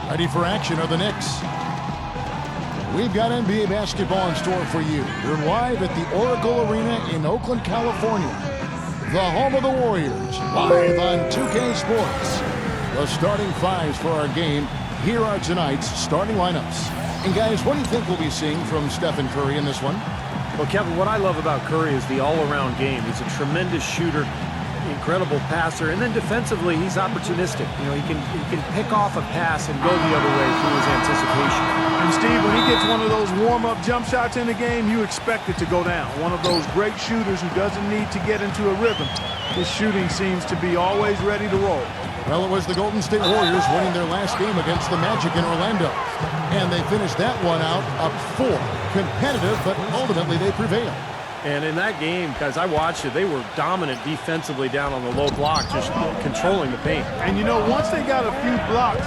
Ready for action are the Knicks. We've got NBA basketball in store for you. We're live at the Oracle Arena in Oakland, California. The home of the Warriors, live on 2K Sports. The starting fives for our game. Here are tonight's starting lineups. And guys, what do you think we'll be seeing from Stephen Curry in this one? Well, Kevin, what I love about Curry is the all-around game. He's a tremendous shooter, incredible passer, and then defensively, he's opportunistic. You know, he can pick off a pass and go the other way through his anticipation. And Steve, when he gets one of those warm-up jump shots in the game, you expect it to go down. One of those great shooters who doesn't need to get into a rhythm. His shooting seems to be always ready to roll. Well, it was the Golden State Warriors winning their last game against the Magic in Orlando. And they finished that one out up 4. Competitive, but ultimately they prevailed. And in that game, guys, I watched it. They were dominant defensively down on the low block, just controlling the paint. And, you know, once they got a few blocks,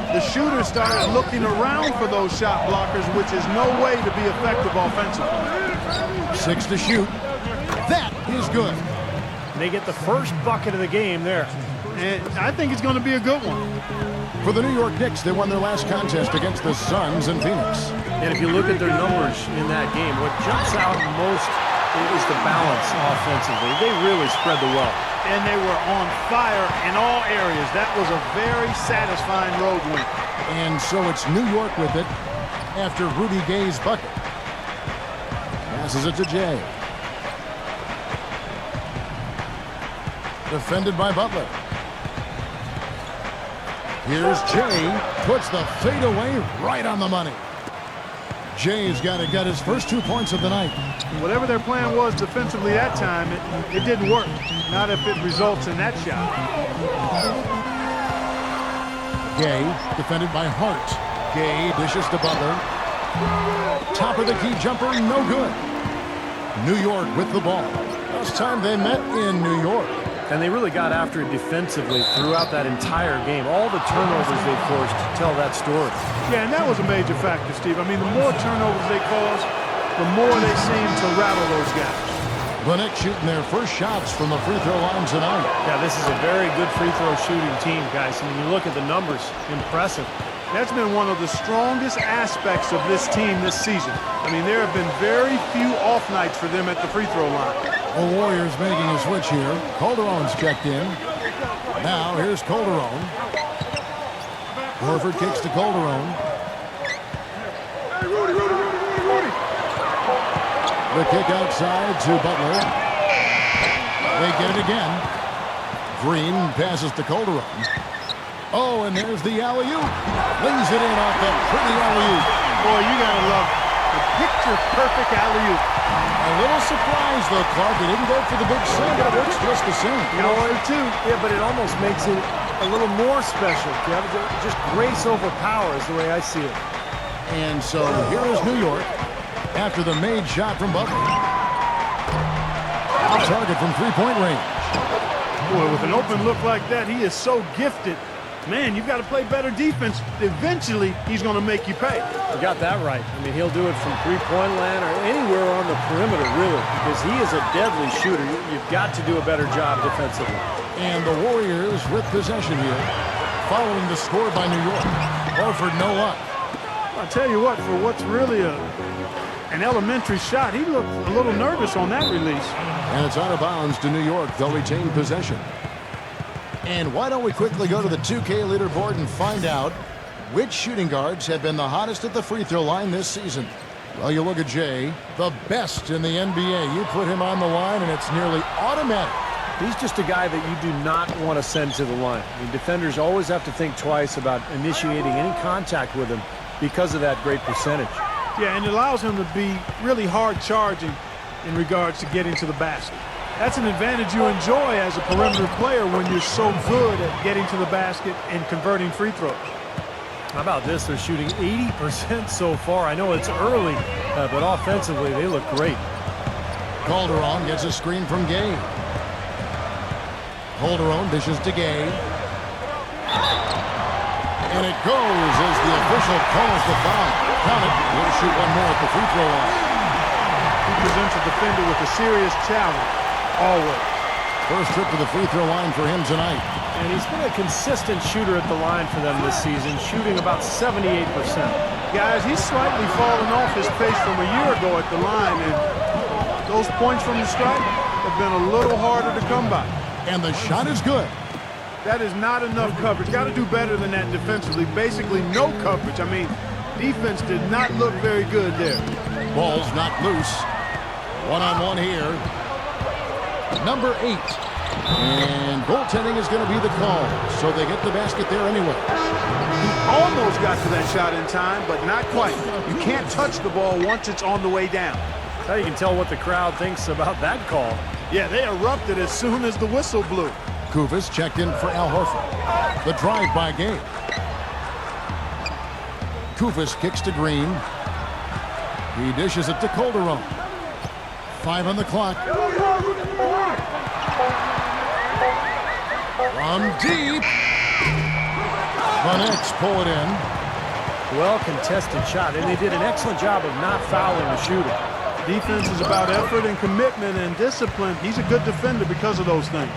the shooters started looking around for those shot blockers, which is no way to be effective offensively. 6 to shoot. That is good. And they get the first bucket of the game there. And I think it's going to be a good one. For the New York Knicks, they won their last contest against the Suns in Phoenix. And if you look at their numbers in that game, what jumps out most is the balance offensively. They really spread the wealth. And they were on fire in all areas. That was a very satisfying road win. And so it's New York with it after Rudy Gay's bucket. Passes it to Jay. Defended by Butler. Here's Jay. Puts the fadeaway right on the money. Jay's got his first 2 points of the night. Whatever their plan was defensively that time, it didn't work. Not if it results in that shot. Gay, defended by Hart. Gay dishes to Butler. Top of the key jumper, no good. New York with the ball. Last time they met in New York. And they really got after it defensively throughout that entire game. All the turnovers they forced tell that story. Yeah, and that was a major factor, Steve. I mean, the more turnovers they cause, the more they seem to rattle those guys. The Knicks shooting their first shots from the free throw line tonight. Yeah, this is a very good free throw shooting team, guys. And when you look at the numbers, impressive. That's been one of the strongest aspects of this team this season. I mean, there have been very few off nights for them at the free throw line. The Warriors making a switch here. Calderon's checked in. Now here's Calderon. Horford kicks to Calderon. The kick outside to Butler. They get it again. Green passes to Calderon. Oh, and there's the alley-oop. Lays it in off that pretty alley-oop. Boy, you gotta love the picture-perfect alley-oop. A little surprise, though, Clark. He didn't go for the big slam, but it looks just the same. You know what, too? Yeah, but it almost makes it a little more special, Kevin. Just grace over power is the way I see it. And so here is New York after the made shot from Butler. A target from three-point range. Boy, with an open look like that, he is so gifted. Man, you've got to play better defense. Eventually, he's going to make you pay. You got that right. I mean, he'll do it from three-point land or anywhere on the perimeter, really, because he is a deadly shooter. You've got to do a better job defensively. And the Warriors with possession here, following the score by New York. Horford, no luck. I'll tell you what, for what's really an elementary shot, he looked a little nervous on that release. And it's out of bounds to New York. They'll retain possession. And why don't we quickly go to the 2K leaderboard and find out which shooting guards have been the hottest at the free throw line this season. Well, you look at Jay, the best in the NBA. You put him on the line, and it's nearly automatic. He's just a guy that you do not want to send to the line. I mean, defenders always have to think twice about initiating any contact with him because of that great percentage. Yeah, and it allows him to be really hard charging in regards to getting to the basket. That's an advantage you enjoy as a perimeter player when you're so good at getting to the basket and converting free throws. How about this? They're shooting 80% so far. I know it's early, but offensively they look great. Calderon gets a screen from Gay. Calderon dishes to Gay. And it goes as the official calls the foul. Count it. We'll shoot one more at the free throw line. He presents a defender with a serious challenge. Always. First trip to the free throw line for him tonight. And he's been a consistent shooter at the line for them this season, shooting about 78%. Guys, he's slightly fallen off his pace from a year ago at the line, and those points from the stripe have been a little harder to come by. And the shot is good. That is not enough coverage. Got to do better than that defensively. Basically no coverage. I mean, defense did not look very good there. Ball's knocked loose. One-on-one here. Number 8. And goaltending is going to be the call. So they get the basket there anyway. He almost got to that shot in time, but not quite. You can't touch the ball once it's on the way down. Now you can tell what the crowd thinks about that call. Yeah, they erupted as soon as the whistle blew. Kufis checked in for Al Horford. The drive by Gabe. Kufis kicks to Green. He dishes it to Calderon. 5 on the clock. From deep. The Knicks pull it in. Well contested shot, and they did an excellent job of not fouling the shooter. Defense is about effort and commitment and discipline. He's a good defender because of those things.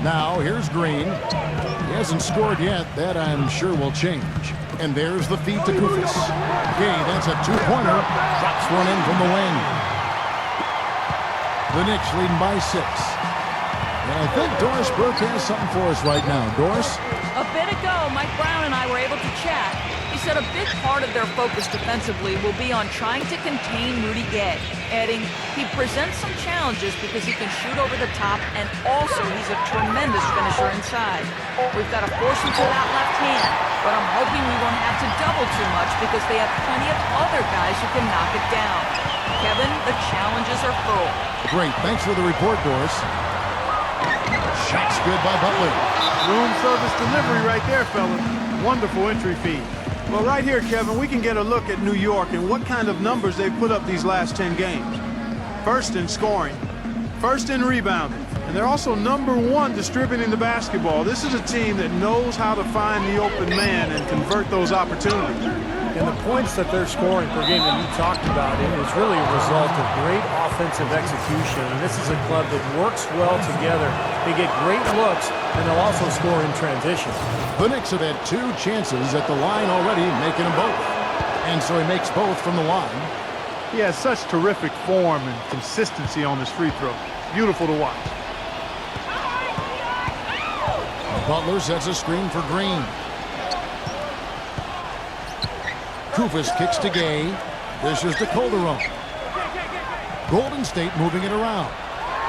Now here's Green. He hasn't scored yet. That I'm sure will change. And there's the feed to Kufis. Okay, that's a 2-pointer. Drops one in from the wing. The Knicks leading by 6. And I think Doris Burke has something for us right now. Doris? A bit ago, Mike Brown and I were able to chat. He said a big part of their focus defensively will be on trying to contain Rudy Gay, adding, he presents some challenges because he can shoot over the top and also he's a tremendous finisher inside. We've got to force him to that left hand, but I'm hoping we won't have to double too much because they have plenty of other guys who can knock it down. Kevin, the challenges are full. Great. Thanks for the report, Doris. Shot's good by Butler. Room service delivery right there, fellas. Wonderful entry feed. Well, right here, Kevin, we can get a look at New York and what kind of numbers they've put up these last 10 games. First in scoring, first in rebounding, and they're also #1 distributing the basketball. This is a team that knows how to find the open man and convert those opportunities. And the points that they're scoring per game that you talked about is really a result of great offensive execution. And this is a club that works well together. They get great looks, and they'll also score in transition. The Knicks have had 2 chances at the line already, making them both. And so he makes both from the line. He has such terrific form and consistency on his free throw. Beautiful to watch. Butler sets a screen for Green. Kufis kicks to Gay. Dishes to Calderon. Golden State moving it around.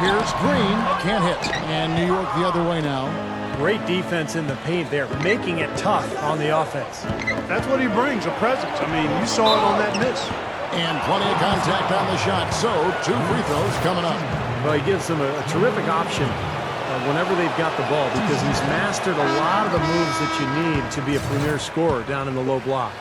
Here's Green. Can't hit. And New York the other way now. Great defense in the paint there, making it tough on the offense. That's what he brings, a presence. I mean, you saw it on that miss. And plenty of contact on the shot. So 2 free throws coming up. Well, he gives them a terrific option whenever they've got the ball because he's mastered a lot of the moves that you need to be a premier scorer down in the low block.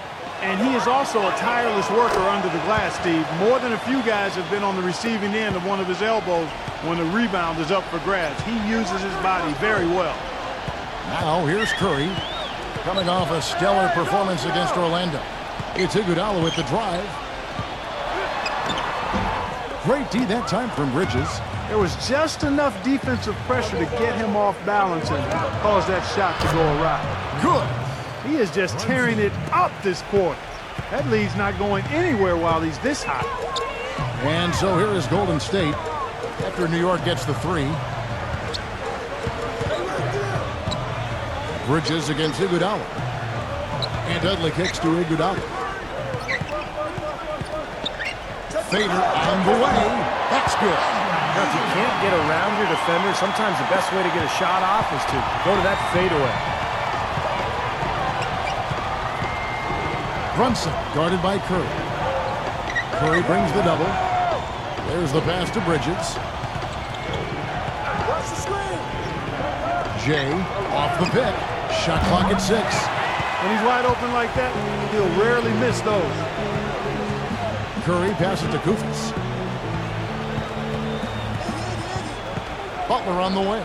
And he is also a tireless worker under the glass, Steve. More than a few guys have been on the receiving end of one of his elbows when the rebound is up for grabs. He uses his body very well. Now here's Curry coming off a stellar performance against Orlando. It's Iguodala with the drive. Great D that time from Bridges. There was just enough defensive pressure to get him off balance and cause that shot to go awry. Good. He is just tearing it up this quarter. That lead's not going anywhere while he's this hot. And so here is Golden State after New York gets the 3. Bridges against Iguodala. And Dudley kicks to Iguodala. Fader on the way. That's good. Now, if you can't get around your defender, sometimes the best way to get a shot off is to go to that fadeaway. Brunson guarded by Curry. Curry brings the double. There's the pass to Bridges. Jay off the pick. Shot clock at 6. When he's wide open like that, he'll rarely miss those. Curry passes to Kufis. Butler on the way.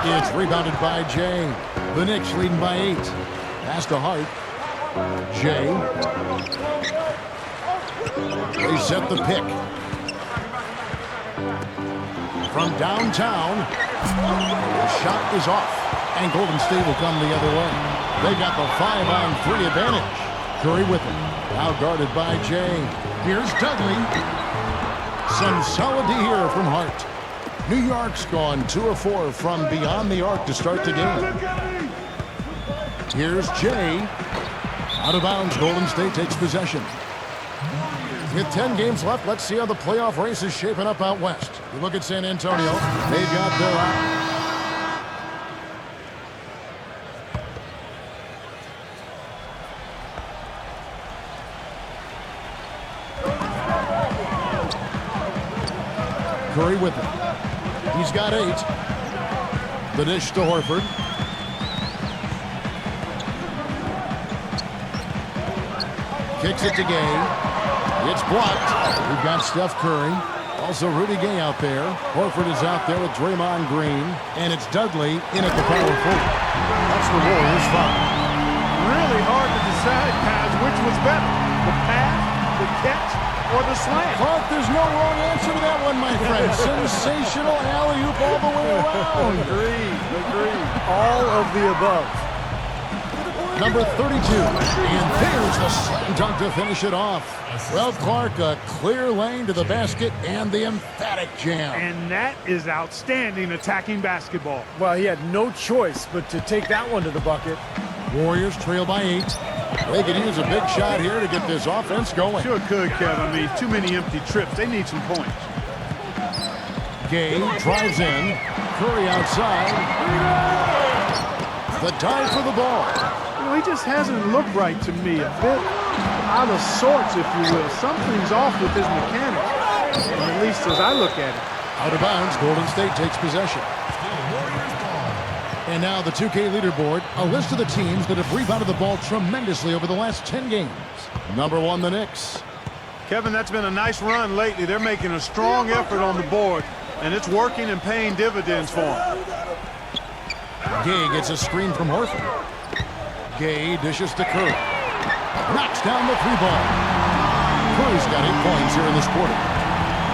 It's rebounded by Jay. The Knicks leading by 8. Pass to Hart. Jay. They set the pick. from downtown. The shot is off, and Golden State will come the other way. They got the 5-on-3 advantage. Curry with it. Now guarded by Jay. Here's Dudley. Some solid D here from Hart. New York's gone 2 of 4 from beyond the arc to start the game. Here's Jay. Out of bounds, Golden State takes possession. With 10 games left, let's see how the playoff race is shaping up out west. You look at San Antonio, they've got their eye. Curry with it. He's got 8. The dish to Horford. Kicks it to Gay. It's blocked. We've got Steph Curry. Also Rudy Gay out there. Horford is out there with Draymond Green. And it's Dudley in at the power forward. That's the Warriors foul. Really hard to decide, guys, which was better. The pass, the catch, or the slam. Clark, there's no wrong answer to that one, my friend. Sensational alley-oop all the way around. Agreed. All of the above. Number 32, and there's the slam dunk to finish it off. Well, Clark, a clear lane to the basket and the emphatic jam. And that is outstanding attacking basketball. Well, he had no choice but to take that one to the bucket. Warriors trail by 8. They could use a big shot here to get this offense going. Sure could, Kevin. I mean, too many empty trips. They need some points. Gay drives in. Curry outside. The dive for the ball. He just hasn't looked right to me. A bit out of sorts, if you will. Something's off with his mechanics, at least as I look at it. Out of bounds, Golden State takes possession. And now the 2K leaderboard, a list of the teams that have rebounded the ball tremendously over the last 10 games. Number 1, the Knicks. Kevin, that's been a nice run lately. They're making a strong effort on the board, and it's working and paying dividends for them. Gay gets a screen from Horford. Gay dishes to Curry. Knocks down the 3-ball. Curry's got 8 points here in this quarter.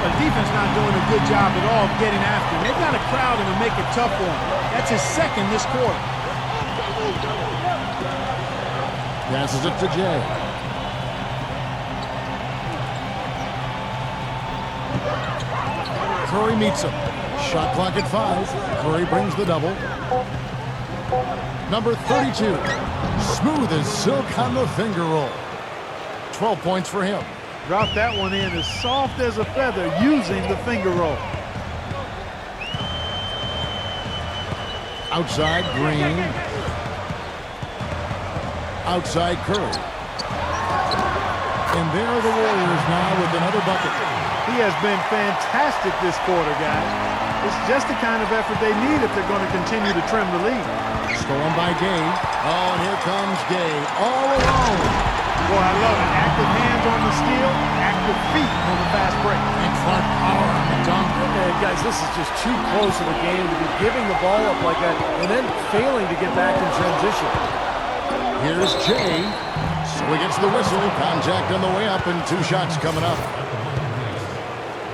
The defense not doing a good job at all of getting after him. They've got to crowd him and make it tough for him. That's his second this quarter. Passes it to Jay. Curry meets him. Shot clock at 5. Curry brings the double. Number 32. Smooth as silk on the finger roll. 12 points for him. Drop that one in as soft as a feather using the finger roll. Outside Green. Outside Curry. And there are the Warriors now with another bucket. He has been fantastic this quarter, guys. It's just the kind of effort they need if they're going to continue to trim the lead. Stolen by Gay. Oh, and here comes Gay. All alone. Boy, I love it. Active hands on the steal, active feet on the fast break. And Clark power on the dunk. Guys, this is just too close of a game to be giving the ball up like that and then failing to get back in transition. Here's Jay. So he gets the whistle. Contact on the way up and 2 shots coming up.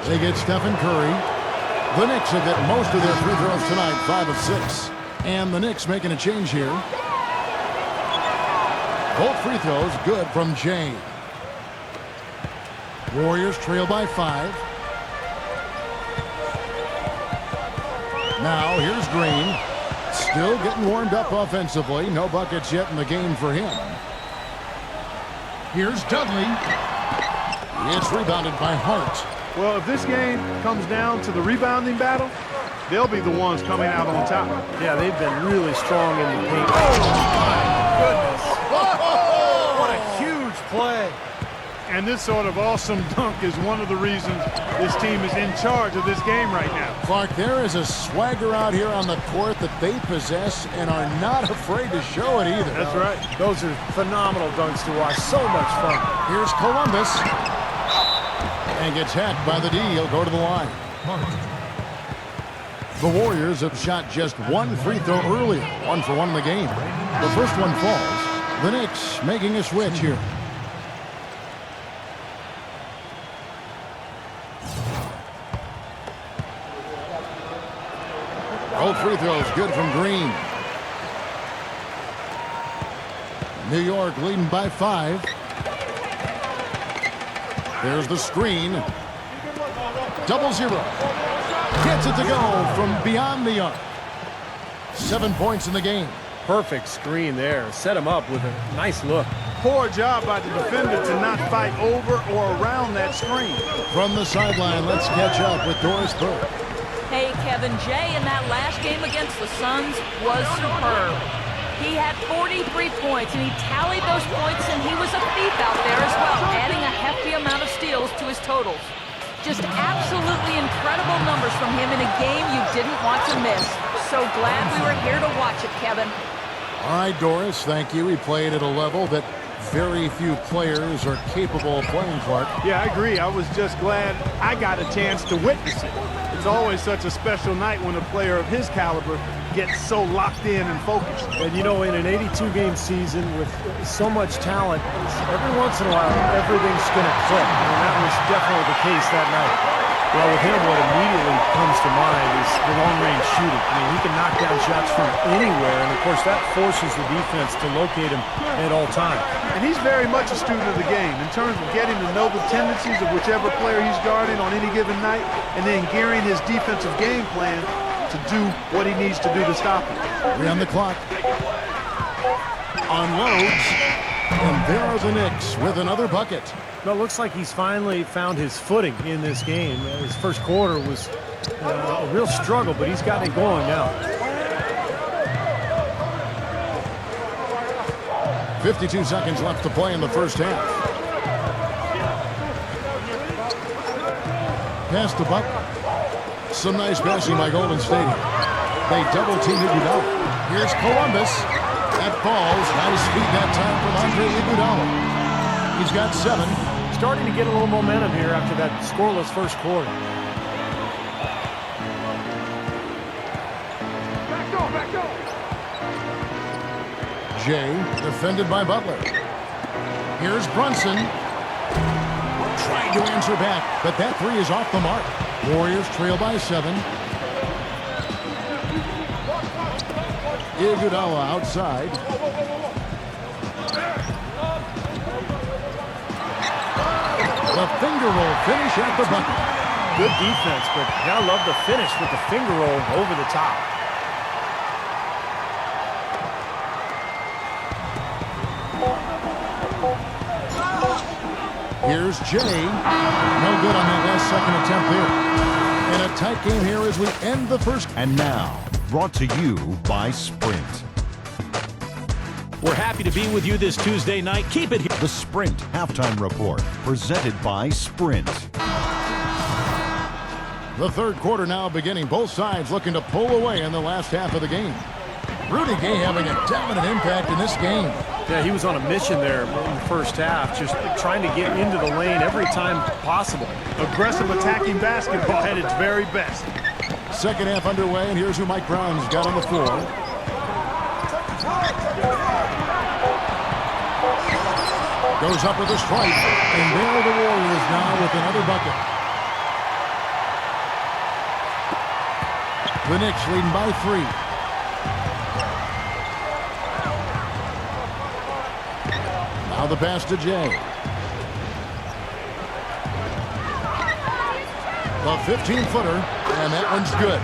They get Stephen Curry. The Knicks have hit most of their free throws tonight, 5 of 6. And the Knicks making a change here. Both free throws good from Jay. Warriors trail by 5. Now here's Green. Still getting warmed up offensively. No buckets yet in the game for him. Here's Dudley. It's rebounded by Hart. Well, if this game comes down to the rebounding battle, they'll be the ones coming out on top. Yeah, they've been really strong in the paint. Oh, my goodness. What a huge play. And this sort of awesome dunk is one of the reasons this team is in charge of this game right now. Clark, there is a swagger out here on the court that they possess and are not afraid to show it either. That's right. Those are phenomenal dunks to watch. So much fun. Here's Columbus. And gets hacked by the D. He'll go to the line. The Warriors have shot just 1 free throw earlier. 1 for 1 in the game. The first one falls. The Knicks making a switch here. Both free throws good from Green. New York leading by 5. There's the screen. 0-0. Gets it to go from beyond the arc. 7 points in the game. Perfect screen there. Set him up with a nice look. Poor job by the defender to not fight over or around that screen. From the sideline, let's catch up with Doris Burke. Hey, Kevin, Jay in that last game against the Suns was superb. He had 43 points, and he tallied those points, and he was a thief out there as well, adding a hefty amount of steals to his totals. Just absolutely incredible numbers from him in a game you didn't want to miss. So glad we were here to watch it, Kevin. All right, Doris, thank you. He played at a level that very few players are capable of playing, Clark. Yeah, I agree. I was just glad I got a chance to witness it. It's always such a special night when a player of his caliber gets so locked in and focused. And you know, in an 82-game season with so much talent, every once in a while, everything's going to click. And that was definitely the case that night. Well, with him, what immediately comes to mind is the long-range shooting. I mean, he can knock down shots from anywhere, and of course, that forces the defense to locate him at all times. And he's very much a student of the game in terms of getting to know the tendencies of whichever player he's guarding on any given night, and then gearing his defensive game plan to do what he needs to do to stop him. 3 on the clock. Unloads. And there are the Knicks with another bucket. Well, it looks like he's finally found his footing in this game. His first quarter was a real struggle, but he's got it going now. 52 seconds left to play in the first half. Pass to Buck. Some nice passing by Golden State. They double-team Iguodala. Here's Columbus. That falls. Nice feed that time from Andre Iguodala. He's got 7. Starting to get a little momentum here after that scoreless first quarter. Back go. Jay, defended by Butler. Here's Brunson. Trying to answer back, but that 3 is off the mark. Warriors trail by 7. Iguodala outside. The finger roll finish at the bucket. Good defense, but I love the finish with the finger roll over the top. Here's Jay. No good on that last second attempt there. And a tight game here as we end the first. And now, brought to you by Sprint. We're happy to be with you this Tuesday night. Keep it here. The Sprint Halftime Report, presented by Sprint. The third quarter now beginning. Both sides looking to pull away in the last half of the game. Rudy Gay having a dominant impact in this game. Yeah, he was on a mission there in the first half, just trying to get into the lane every time possible. Aggressive attacking basketball at its very best. Second half underway, and here's who Mike Brown's got on the floor. Goes up with a strike, and there are the Warriors now with another bucket. The Knicks leading by 3. Now the pass to Jay. The 15-footer, and that one's good.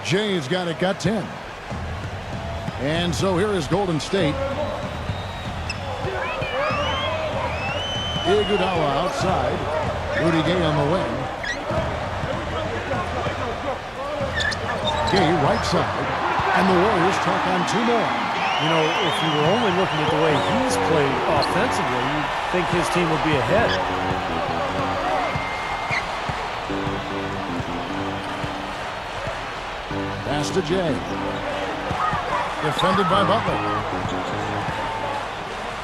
Jay's got it, got 10. And so here is Golden State. Iguodala outside. Rudy Gay on the wing. Gay right side. And the Warriors tack on 2 more. You know, if you were only looking at the way he's played offensively, you'd think his team would be ahead. Pass to Jay. Defended by Butler.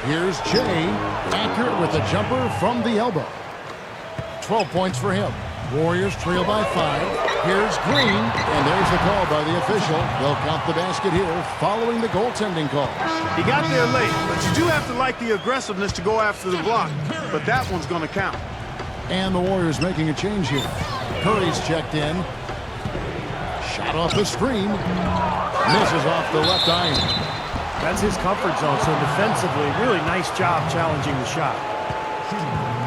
Here's Jay. Accurate with a jumper from the elbow. 12 points for him. Warriors trail by 5. Here's Green, and there's the call by the official. They'll count the basket here following the goaltending call. He got there late, but you do have to like the aggressiveness to go after the block. But that one's going to count. And the Warriors making a change here. Curry's checked in. Shot off the screen. Misses off the left iron. That's his comfort zone, so defensively, really nice job challenging the shot.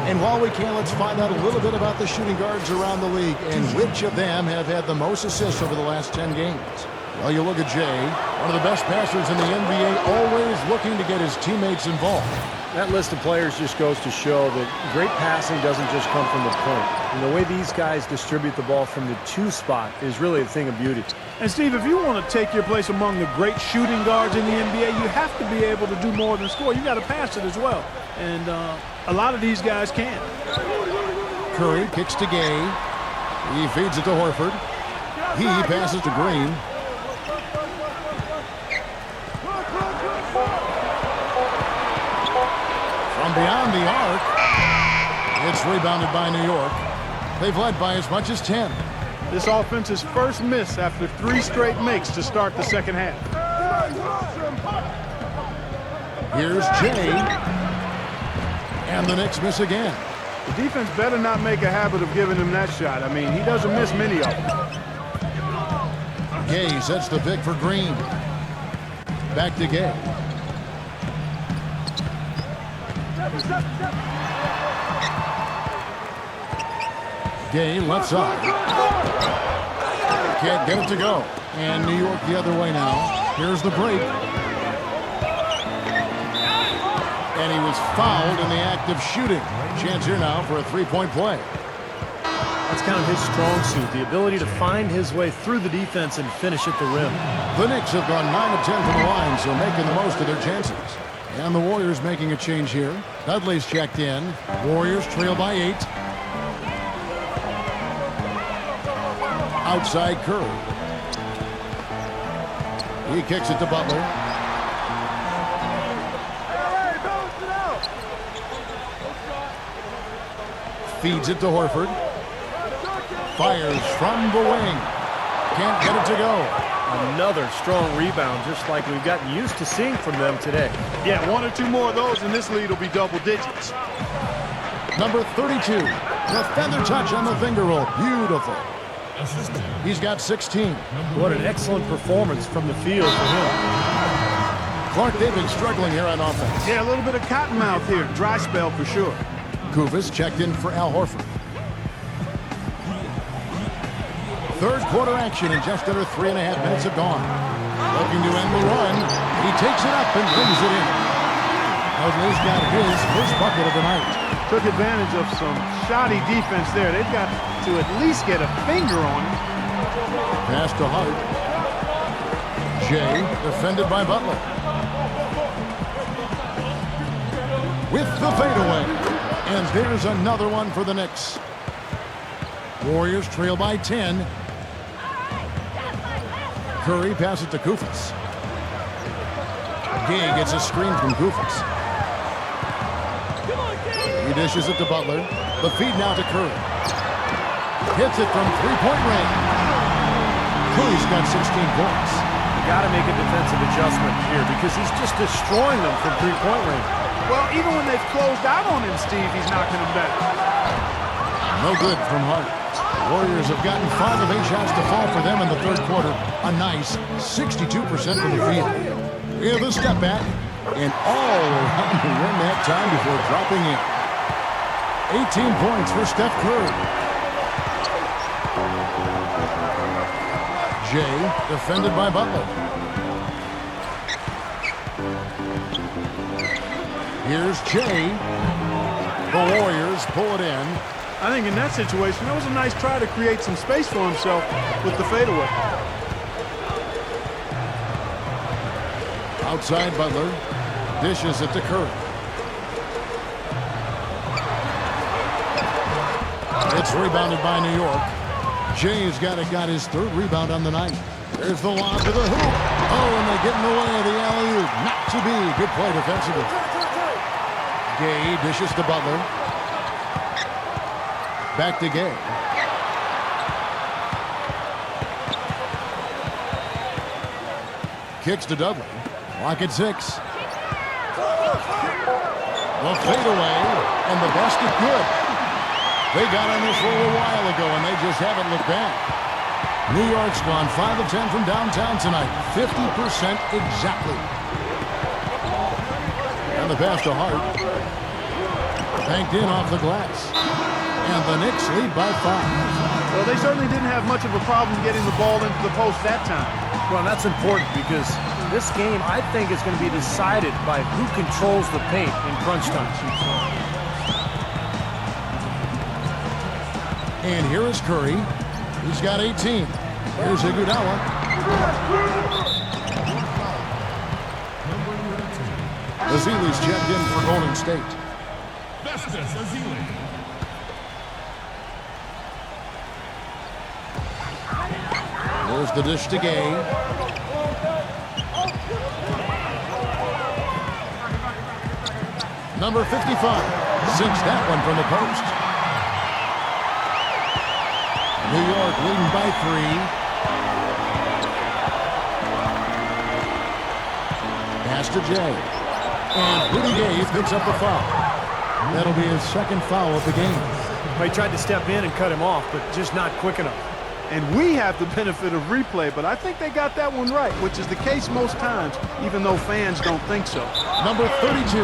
And while we can, let's find out a little bit about the shooting guards around the league and which of them have had the most assists over the last 10 games. Well, you look at Jay, one of the best passers in the NBA, always looking to get his teammates involved. That list of players just goes to show that great passing doesn't just come from the point. And the way these guys distribute the ball from the 2 spot is really a thing of beauty. And, Steve, if you want to take your place among the great shooting guards in the NBA, you have to be able to do more than score. You got to pass it as well. And a lot of these guys can. Curry kicks to Gay. He feeds it to Horford. He passes to Green. From beyond the arc, it's rebounded by New York. They've led by as much as 10. This offense's first miss after 3 straight makes to start the second half. Here's Jay. And the Knicks miss again. The defense better not make a habit of giving him that shot. I mean, he doesn't miss many of them. Gay sets the pick for Green. Back to Gay. Gay left side. Can't get it to go. And New York the other way now. Here's the break. And he was fouled in the act of shooting. Chance here now for a 3-point play. That's kind of his strong suit, the ability to find his way through the defense and finish at the rim. The Knicks have gone 9 of 10 from the line, so making the most of their chances. And the Warriors making a change here. Dudley's checked in. Warriors trail by 8. Outside Curry. He kicks it to Butler. Feeds it to Horford. Fires from the wing. Can't get it to go. Another strong rebound, just like we've gotten used to seeing from them today. Yeah, 1 or 2 more of those, and this lead will be double digits. Number 32. The feather touch on the finger roll. Beautiful. He's got 16. What an excellent performance from the field for him. Clark, they've been struggling here on offense. Yeah, a little bit of cottonmouth here. Dry spell for sure. Kufis checked in for Al Horford. Third quarter action in just under 3.5 minutes have gone. Looking to end the run. He takes it up and brings it in. Dudley's got his first bucket of the night. Took advantage of some shoddy defense there. They've got to at least get a finger on him. Pass to Hart. Jay defended by Butler. With the fadeaway. And there's another one for the Knicks. Warriors trail by 10. Curry passes to Kufis. Gay gets a screen from Kufis. He dishes it to Butler. The feed now to Curry. Hits it from 3-point range. Curry's got 16 points. You got to make a defensive adjustment here because he's just destroying them from 3-point range. Well, even when they've closed out on him, Steve, he's knocking them back. No good from Hart. Warriors have gotten 5 of 8 shots to fall for them in the third quarter. A nice 62% from the field. We have a step back and all around the rim that time before dropping in. 18 points for Steph Curry. Jay defended by Butler. Here's Jay. The Warriors pull it in. I think in that situation, that was a nice try to create some space for himself with the fadeaway. Outside Butler. Dishes it to Curry. It's rebounded by New York. Jay's got his 3rd rebound on the night. There's the lob to the hoop. Oh, and they get in the way of the alley-oop. Not to be. Good play defensively. Gay dishes to Butler. Back to Gay. Kicks to Dudley. Lock at 6. The fadeaway, and the basket good. They got on this a little while ago, and they just haven't looked back. New York's gone 5 of 10 from downtown tonight. 50% exactly. And the pass to Hart. Banked in off the glass. And the Knicks lead by 5. Well, they certainly didn't have much of a problem getting the ball into the post that time. Well, that's important because this game, I think, is going to be decided by who controls the paint in crunch time. And here is Curry. He's got 18. Here's Iguodala. Azile's checked in for Golden State. There's the dish to Gay. Number 55 sinks that one from the post. New York leading by 3. Pass to Jay. And Rudy Gay picks up the foul. That'll be his second foul of the game. He tried to step in and cut him off, but just not quick enough. And we have the benefit of replay, but I think they got that one right, which is the case most times, even though fans don't think so. Number 32.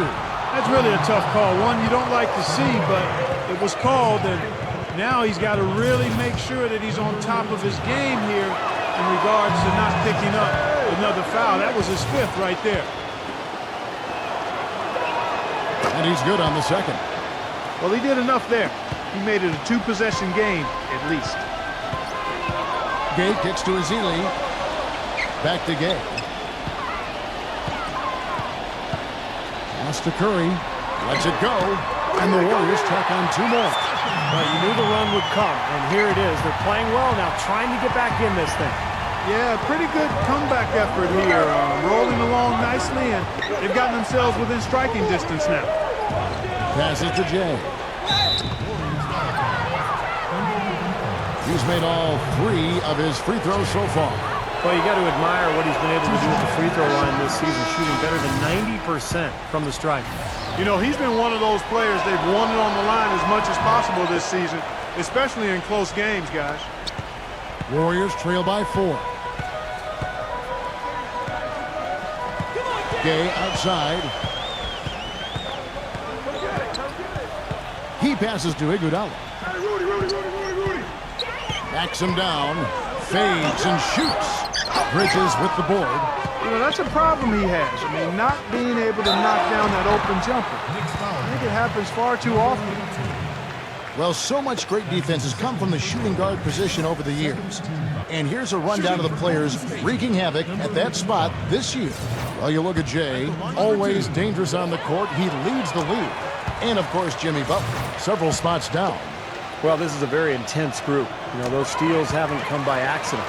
That's really a tough call. One you don't like to see, but it was called, and now he's got to really make sure that he's on top of his game here in regards to not picking up another foul. That was his 5th right there. And he's good on the second. Well, he did enough there. He made it a 2-possession game, at least. Gay kicks to Azili. Back to Gay. Pass to Curry. Lets it go. And the Warriors tack on 2 more. Well, you knew the run would come, and here it is. They're playing well now, trying to get back in this thing. Yeah, pretty good comeback effort here. Rolling along nicely, and they've gotten themselves within striking distance now. Passes to Jay. He's made all 3 of his free throws so far. Well, you got to admire what he's been able to do at the free throw line this season, shooting better than 90% from the stripe. You know, he's been one of those players they've wanted on the line as much as possible this season, especially in close games, guys. Warriors trail by 4. Gay outside. He passes to Iguodala. Backs him down, fades and shoots. Bridges with the board. You know, that's a problem he has. I mean, not being able to knock down that open jumper. I think it happens far too often. Well, so much great defense has come from the shooting guard position over the years. And here's a rundown of the players wreaking havoc at that spot this year. Well, you look at Jay, always dangerous on the court. He leads the league. And, of course, Jimmy Butler, several spots down. Well, this is a very intense group. You know, those steals haven't come by accident.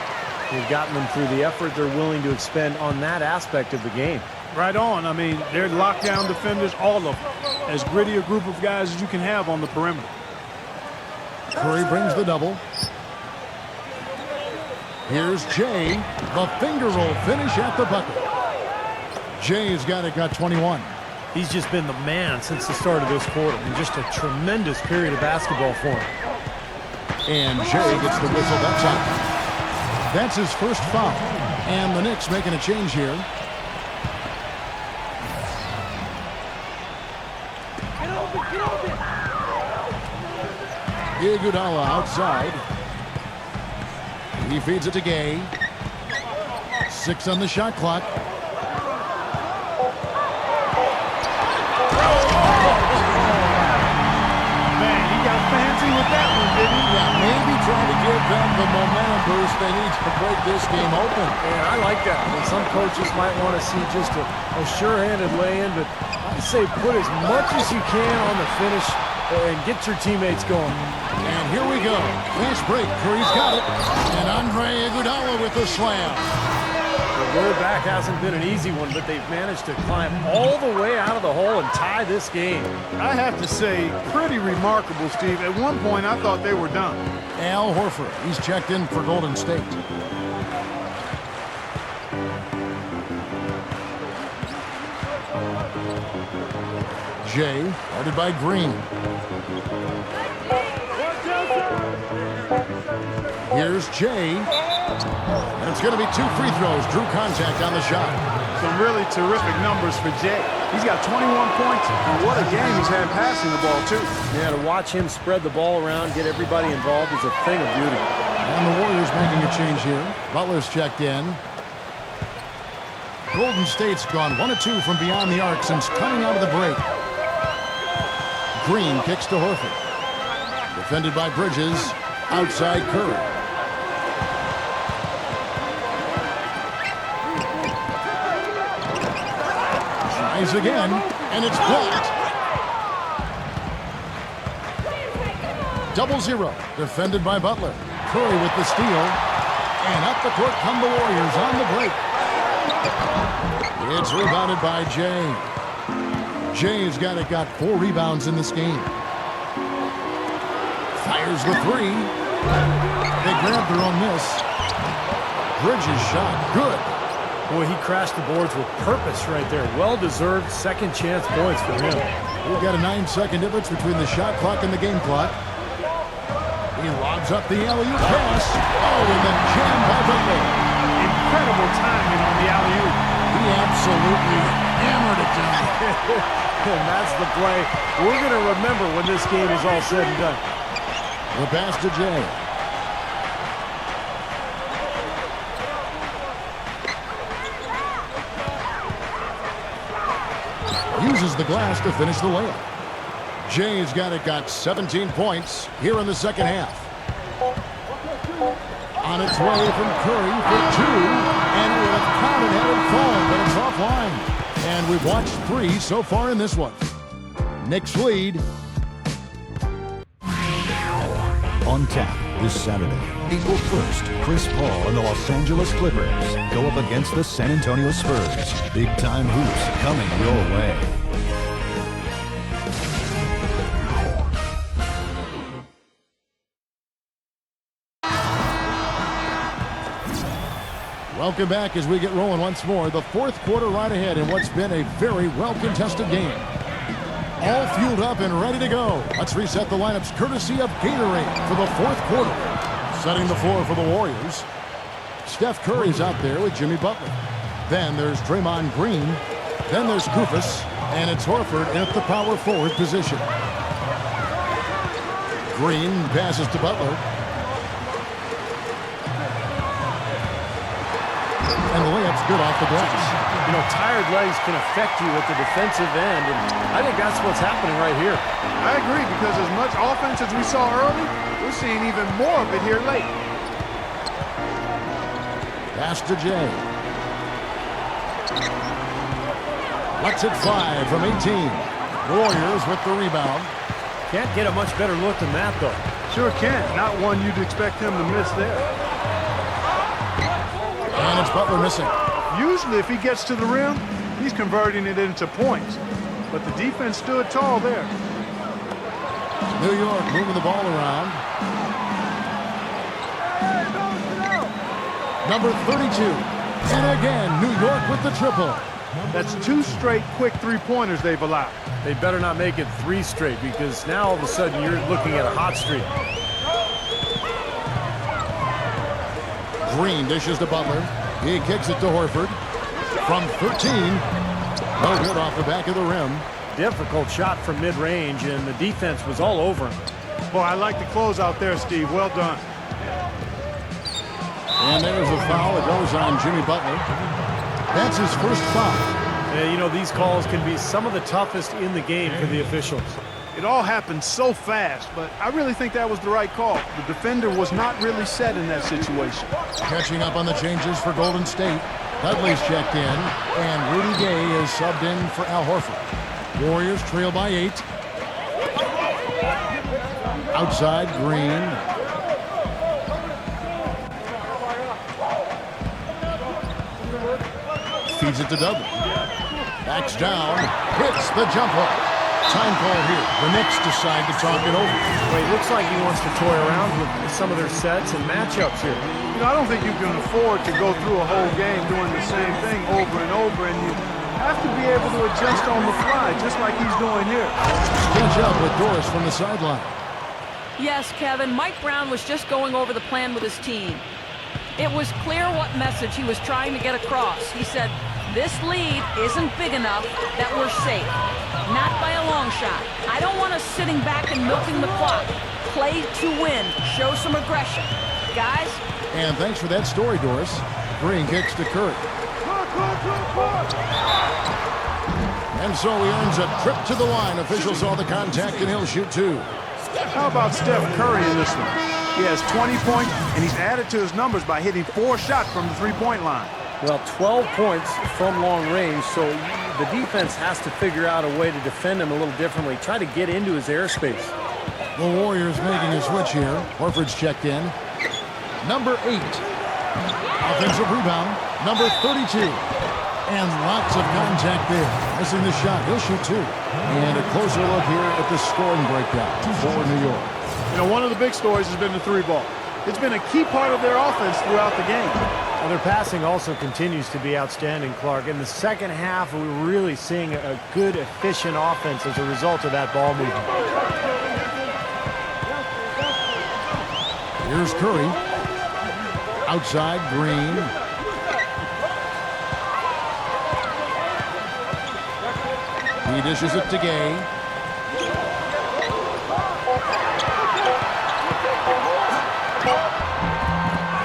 They've gotten them through the effort they're willing to expend on that aspect of the game. Right on. I mean, they're lockdown defenders, all of them. As gritty a group of guys as you can have on the perimeter. Curry brings the double. Here's Jay. The finger roll finish at the bucket. Jay's got 21. He's just been the man since the start of this quarter. And just a tremendous period of basketball for him. And Jay gets the whistle. That's out. That's his first foul. And the Knicks making a change here. Iguodala outside. He feeds it to Gay. 6 on the shot clock. Man, he got fancy with that one, didn't he? Yeah, maybe trying to give them the momentum boost they need to break this game open. Yeah, I like that. I mean, some coaches might want to see just a sure-handed lay-in, but I say put as much as you can on the finish and get your teammates going. And here we go. Fast break. Curry's got it. And Andre Iguodala with the slam. The road back hasn't been an easy one, but they've managed to climb all the way out of the hole and tie this game. I have to say, pretty remarkable, Steve. At one point, I thought they were done. Al Horford. He's checked in for Golden State. Jay, guarded by Green. Here's Jay. And it's going to be 2 free throws. Drew contact on the shot. Some really terrific numbers for Jay. He's got 21 points, and what a game he's had passing the ball, too. Yeah, to watch him spread the ball around, get everybody involved is a thing of beauty. And the Warriors making a change here. Butler's checked in. Golden State's gone 1 of 2 from beyond the arc since coming out of the break. Green kicks to Horford. Defended by Bridges. Outside Curry. Tries again, and it's blocked. 0-0. Defended by Butler. Curry with the steal. And up the court come the Warriors on the break. It's rebounded by Jay. Jay's got 4 rebounds in this game. Fires the 3. They grab their own miss. Bridges shot. Good. Boy, he crashed the boards with purpose right there. Well-deserved second chance points for him. We've got a 9-second difference between the shot clock and the game clock. He lobs up the alley-oop pass. Oh, and then jammed by Butler. Incredible timing on the alley-oop. He absolutely hammered it down. And that's the play we're going to remember when this game is all said and done. The pass to Jay. Uses the glass to finish the layup. Jay's got 17 points here in the second half. On its way from Curry for 2, and it would have counted had it fallen, but it's offline. And we've watched 3 so far in this one. Knicks lead. On tap this Saturday, April 1st, Chris Paul and the Los Angeles Clippers go up against the San Antonio Spurs. Big-time hoops coming your way. Welcome back as we get rolling once more. The fourth quarter right ahead in what's been a very well-contested game. All fueled up and ready to go. Let's reset the lineups courtesy of Gatorade for the fourth quarter. Setting the floor for the Warriors. Steph Curry's out there with Jimmy Butler. Then there's Draymond Green. Then there's Koufos. And it's Horford at the power forward position. Green passes to Butler. And the layup's good off the glass. You know, tired legs can affect you at the defensive end, and I think that's what's happening right here. I agree, because as much offense as we saw early, we're seeing even more of it here late. Pass to Jay. Lets it fly from 18. Warriors with the rebound. Can't get a much better look than that, though. Sure can't. Not one you'd expect him to miss there. And it's Butler missing. Usually if he gets to the rim, he's converting it into points. But the defense stood tall there. New York moving the ball around. Number 32. And again, New York with the triple. That's 2 straight quick three-pointers they've allowed. They better not make it 3 straight, because now all of a sudden you're looking at a hot streak. Green dishes to Butler. He kicks it to Horford. From 13. No good off the back of the rim. Difficult shot from mid-range, and the defense was all over him. Boy, I like the close out there, Steve. Well done. And there's a foul that goes on Jimmy Butler. That's his first foul. Yeah, you know, these calls can be some of the toughest in the game for the officials. It all happened so fast, but I really think that was the right call. The defender was not really set in that situation. Catching up on the changes for Golden State. Dudley's checked in, and Rudy Gay is subbed in for Al Horford. Warriors trail by 8. Outside, Green. Feeds it to Dudley. Backs down, hits the jump hook. Time call here. The Knicks decide to talk it over. Well, it looks like he wants to toy around with some of their sets and matchups here. You know, I don't think you can afford to go through a whole game doing the same thing over and over, and you have to be able to adjust on the fly, just like he's doing here. Catch up with Doris from the sideline. Yes, Kevin, Mike Brown was just going over the plan with his team. It was clear what message he was trying to get across. He said, this lead isn't big enough that we're safe. Not by a long shot. I don't want us sitting back and milking the clock. Play to win. Show some aggression. Guys? And thanks for that story, Doris. Green kicks to Curry. And so he earns a trip to the line. Officials saw the contact, and he'll shoot two. How about Steph Curry in this one? He has 20 points, and he's added to his numbers by hitting 4 shots from the three-point line. Well, 12 points from long range, so the defense has to figure out a way to defend him a little differently. Try to get into his airspace. The Warriors making a switch here. Horford's checked in. Number 8. Offensive rebound. Number 32. And lots of contact there. Missing the shot. He'll shoot two. And a closer look here at the scoring breakdown for New York. You know, one of the big stories has been the three ball. It's been a key part of their offense throughout the game. And their passing also continues to be outstanding, Clark. In the second half, we're really seeing a good, efficient offense as a result of that ball movement. Here's Curry. Outside, Green. He dishes it to Gay.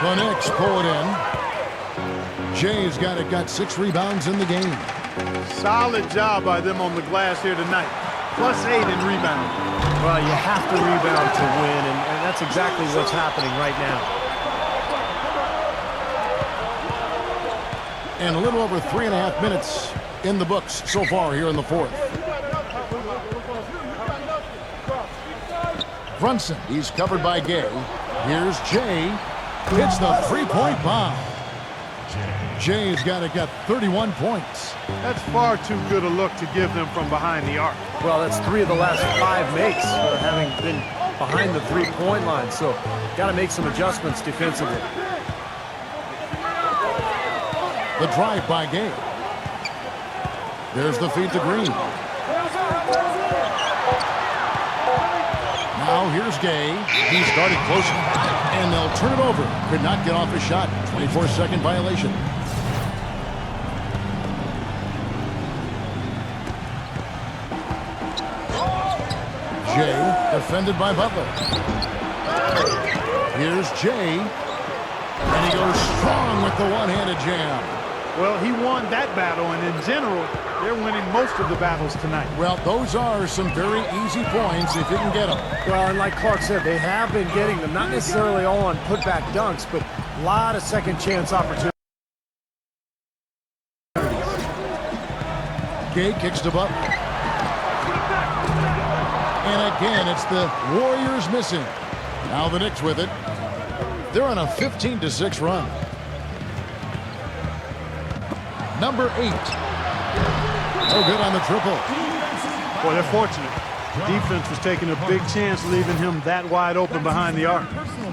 The Knicks pull it in. Jay's got 6 rebounds in the game. Solid job by them on the glass here tonight. +8 in rebound. Well, you have to rebound to win, and that's exactly what's happening right now. And a little over 3.5 minutes in the books so far here in the fourth. Brunson, he's covered by Gay. Here's Jay. Hits the three-point bomb. Jay's got 31 points. That's far too good a look to give them from behind the arc. Well, that's 3 of the last 5 makes, having been behind the three-point line. So, got to make some adjustments defensively. The drive by Gay. There's the feed to Green. Now here's Gay. He started close, and they'll turn it over. Could not get off his shot. 24-second violation. Jay, defended by Butler. Here's Jay. And he goes strong with the one-handed jam. Well, he won that battle, and in general, they're winning most of the battles tonight. Well, those are some very easy points if you can get them. Well, and like Clark said, they have been getting them, not necessarily all on putback dunks, but a lot of second-chance opportunities. Gay kicks to Butler. And again, it's the Warriors missing. Now the Knicks with it. They're on a 15-6 run. Number 8. No good on the triple. Boy, they're fortunate. The defense was taking a big chance, leaving him that wide open behind the arc.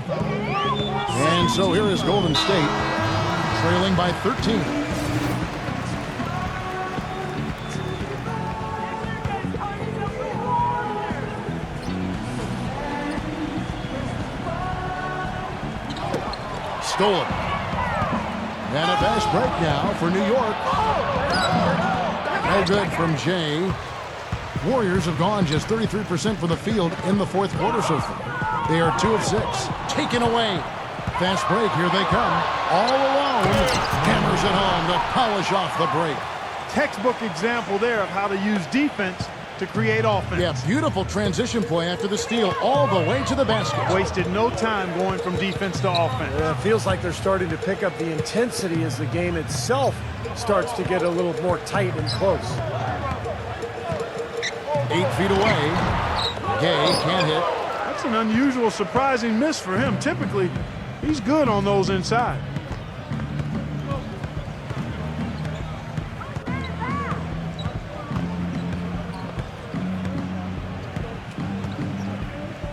And so here is Golden State, trailing by 13. Stolen. And a fast break now for New York. No good from Jay. Warriors have gone just 33% from the field in the fourth quarter so far. They are 2 of 6. Taken away. Fast break. Here they come. All alone. Hammers it home to polish off the break. Textbook example there of how to use defense to create offense. Yeah, beautiful transition play after the steal all the way to the basket. Wasted no time going from defense to offense. It feels like they're starting to pick up the intensity as the game itself starts to get a little more tight and close. 8 feet away. Gay can't hit. That's an unusual, surprising miss for him. Typically, he's good on those inside.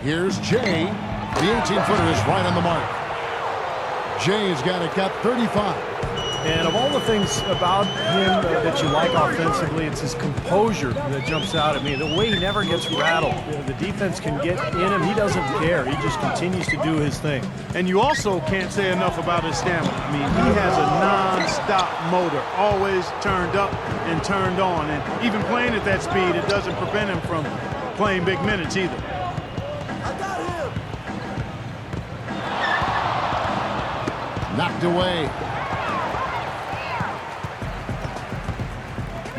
Here's Jay. The 18-footer is right on the mark. Jay's got 35. And of all the things about him that you like offensively, it's his composure that jumps out at me. The way he never gets rattled. The defense can get in him. He doesn't care. He just continues to do his thing. And you also can't say enough about his stamina. I mean, he has a non-stop motor, always turned up and turned on. And even playing at that speed, it doesn't prevent him from playing big minutes either. Knocked away.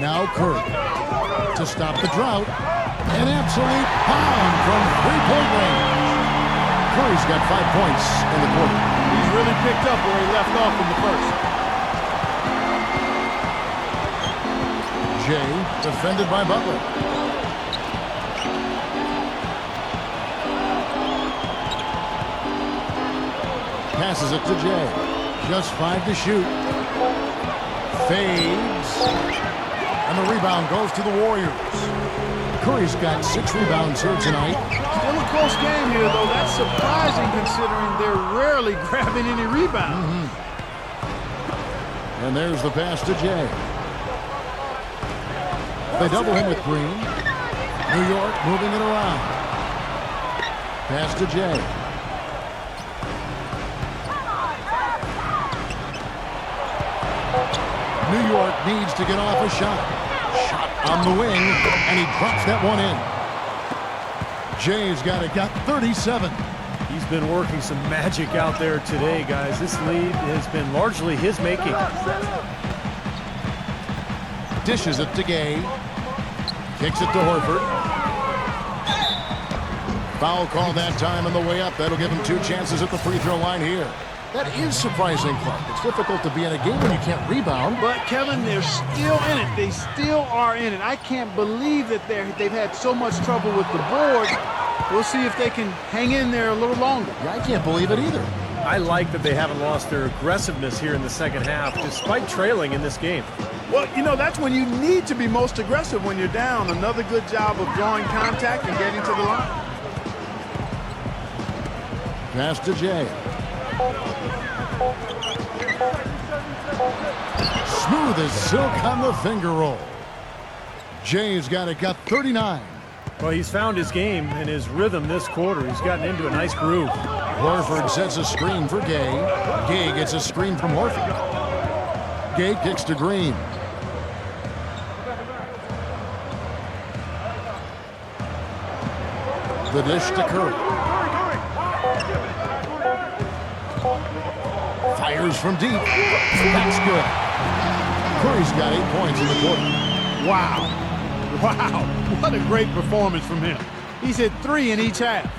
Now Curry to stop the drought. An absolute pound from three-point range. Curry's got 5 points in the quarter. He's really picked up where he left off in the first. Jay defended by Butler. Passes it to Jay. Just 5 to shoot. Fades. And the rebound goes to the Warriors. Curry's got 6 rebounds here tonight. Still a close game here, though. That's surprising considering they're rarely grabbing any rebounds. And there's the pass to Jay. They double him with Green. New York moving it around. Pass to Jay. New York needs to get off a shot. Shot on the wing, and he drops that one in. Jay's got 37. He's been working some magic out there today, guys. This lead has been largely his making. Dishes it to Gay. Kicks it to Horford. Foul call that time on the way up. That'll give him 2 chances at the free throw line here. That is surprising, Clark. It's difficult to be in a game when you can't rebound. But, Kevin, they're still in it. They still are in it. I can't believe that they've had so much trouble with the board. We'll see if they can hang in there a little longer. Yeah, I can't believe it either. I like that they haven't lost their aggressiveness here in the second half, despite trailing in this game. Well, you know, that's when you need to be most aggressive when you're down. Another good job of drawing contact and getting to the line. Pass to Jay. Smooth as silk on the finger roll. Jay's got 39. Well, he's found his game and his rhythm this quarter. He's gotten into a nice groove. Horford sets a screen for Gay. Gay gets a screen from Horford. Gay kicks to Green. The dish to Curry. Fires from deep. That's good. Curry's got 8 points in the quarter. Wow. Wow. What a great performance from him. He's hit 3 in each half.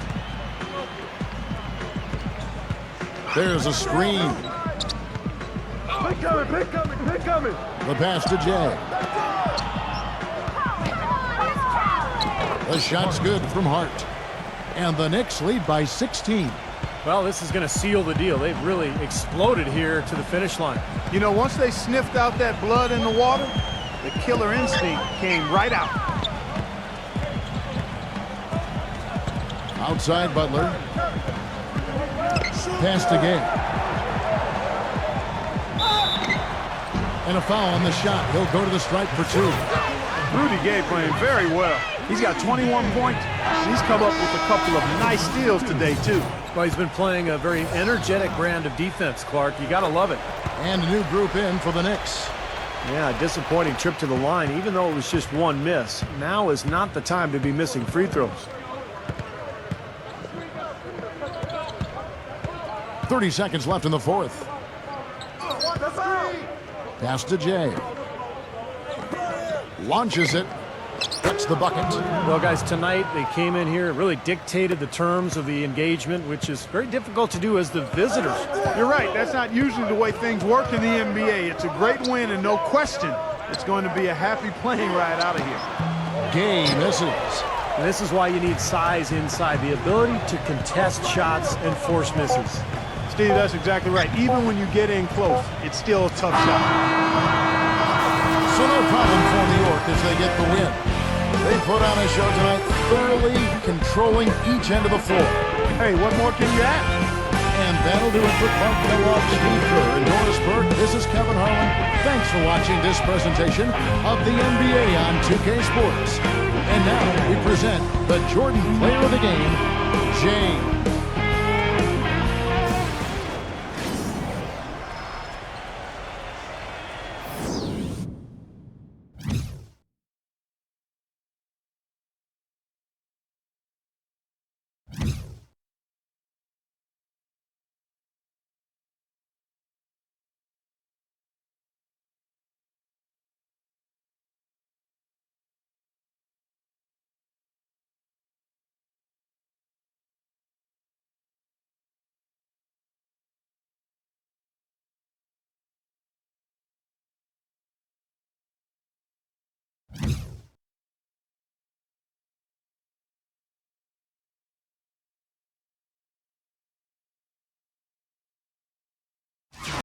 There's a screen. Pick coming. The pass to Jay. The shot's good from Hart. And the Knicks lead by 16. Well, this is going to seal the deal. They've really exploded here to the finish line. You know, once they sniffed out that blood in the water, the killer instinct came right out. Outside Butler. Pass to Gay. And a foul on the shot. He'll go to the stripe for 2. Rudy Gay playing very well. He's got 21 points. He's come up with a couple of nice steals today, too. Well, he's been playing a very energetic brand of defense, Clark. You got to love it. And a new group in for the Knicks. Yeah, a disappointing trip to the line, even though it was just 1 miss. Now is not the time to be missing free throws. 30 seconds left in the fourth. Pass to Jay. Launches it. Gets the bucket. Well, guys, tonight they came in here and really dictated the terms of the engagement, which is very difficult to do as the visitors. You're right. That's not usually the way things work in the NBA. It's a great win, and no question, it's going to be a happy plane ride out of here. Gay misses. And this is why you need size inside, the ability to contest shots and force misses. Steve, that's exactly right. Even when you get in close, it's still a tough shot. So no problem for New York as they get the win. They put on a show tonight, thoroughly controlling each end of the floor. Hey, what more can you ask? And That'll do it for Clark Kellogg, Steve Kerr, and Doris Burke. This is Kevin Harlan. Thanks for watching this presentation of the NBA on 2K Sports. And now we present the Jordan Player of the Game, James.